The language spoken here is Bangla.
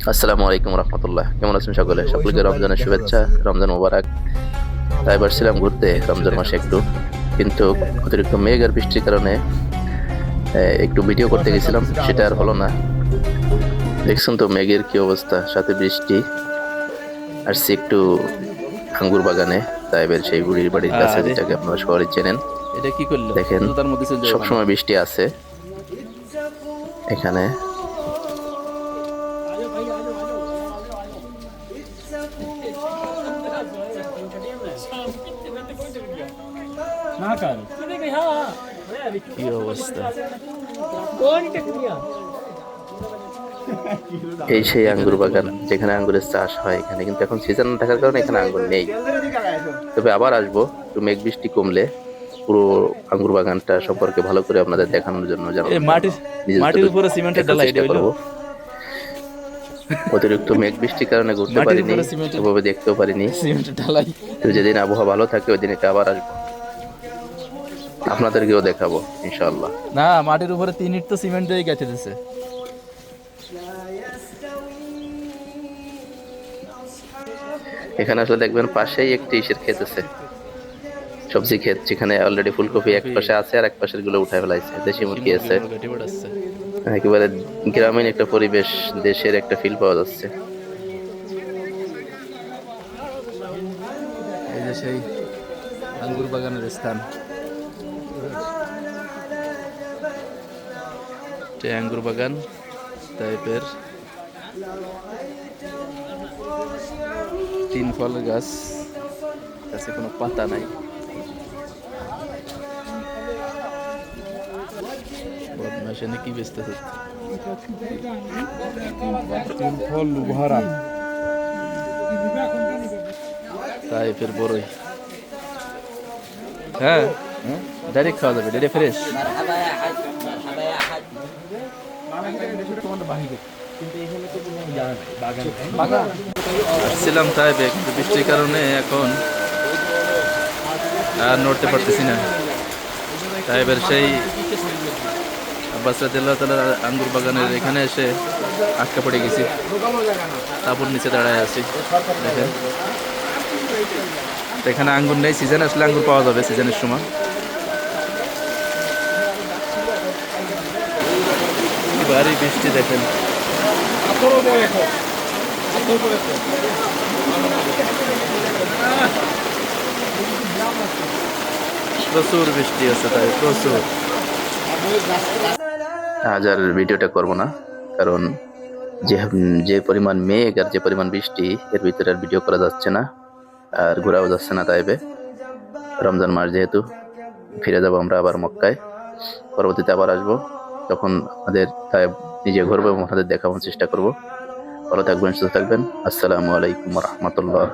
আসসালামু আলাইকুম রহমতুল্লাহ। কেমন আছেন সকলে? সকলকে রমজানের শুভেচ্ছা, রমজান মোবারক। তাই পারছিলাম ঘুরতে রমজান মাসে একটু, কিন্তু অতিরিক্ত মেঘ আর বৃষ্টির কারণে একটু ভিডিও করতে গেছিলাম, সেটা আর হলো না। দেখছেন তো মেঘের কি অবস্থা, সাথে বৃষ্টি। আসছি একটু আঙ্গুর বাগানে, তাইবের সেই বুড়ির বাড়ির কাছে, আরে যেটাকে আপনারা সবাই চেনেন। এটা কি করলো? দেখেন, তো তার মধ্যে চলে যাবে পানি। সবসময় বৃষ্টি আছে এখানে। কি অবস্থা! এই সেই আঙ্গুর বাগান যেখানে আঙ্গুরের চাষ হয়। এখানে কিন্তু এখন সিজন না থাকার কারণে এখানে আঙ্গুর নেই। তবে আবার আসবো একটু মেঘ বৃষ্টি কমলে, পুরো আঙ্গুর বাগানটা সম্পর্কে ভালো করে আপনাদের দেখানোর জন্য, এই জানানোর জন্য মাটির নিজের মাটির চোখে উপরে সিমেন্টের দেখার ডালা এটা চেষ্টা হইলো? করব। অতিরিক্ত মেঘ বৃষ্টির কারণে ঘুরতে মাটির পারিনি, উপরে সিমেন্টের সেভাবে দেখতেও পারিনি। সিমেন্টের ঢালাই। তো যেদিন আবহাওয়া ভালো থাকে ওই দিন এটা আবার আসবো, আপনাদেরকেও দেখাবো ইনশাআল্লাহ। না, মাটির উপরে 3 ইট তো সিমেন্ট দিয়ে গেঁথে দিছে। এখানে আসলে দেখবেন পাশেই একটি ইসের ক্ষেত আছে, সবজি ক্ষেত, যেখানে অলরেডি ফুলকপি এক ফুলকপি পাশে আছে আর এক পাশের গুলো উঠায় ফেলাইছে, দেশি দেশি মুরগি আছে। মুরগিগুলো ঘেটে বেড়াচ্ছে। একেবারে গ্রামীণ একটা পরিবেশ, দেশের একটা ফিল পাওয়া যাচ্ছে। এই যে সেই আঙ্গুর বাগানের স্থান। যে আঙ্গুর বাগান টাইপের 3 ফলের গাছ, গাছে কোনো পাতা নাই। বদমাশ এনে কি বেচতেছে? টাইপের বড়ই। হ্যাঁ, ডাইরেক্ট খাওয়া যাবে, ডাইরেক্ট ফ্রেশ। আসছিলাম টাইপে, কিন্তু বৃষ্টির কারণে এখন আর নড়তে পারতেছি না। টাইপের সেই আব্বাস রাদিয়াল্লাহু তাআলার আঙ্গুর বাগানের এখানে এসে আটকা পড়ে গেছি, তারপর নিচে দাঁড়ায় আছি। দেখেন, তো এখানে আঙ্গুর নেই, সিজন আসলে আঙ্গুর পাওয়া যাবে সিজনের সময়। ভারী বৃষ্টি দেখেন। প্রচুর বৃষ্টি আছে, তাই প্রচুর। আজ আর ভিডিওটা করব না, কারণ যে যে পরিমাণ মেঘ আর যে পরিমাণ বৃষ্টি, এর ভিতরে আর ভিডিও করা যাচ্ছে না, আর ঘোরাও যাচ্ছে না তাইবে। রমজান মাস যেহেতু, ফিরে যাব আমরা আবার মক্কায়, পরবর্তীতে আবার আসবো, তখন আমাদের তাই নিজে ঘুরবো এবং আপনাদের দেখানোর চেষ্টা করব। ভালো থাকবেন, সুস্থ থাকবেন। আসসালামু আলাইকুম রহমতুল্লাহ।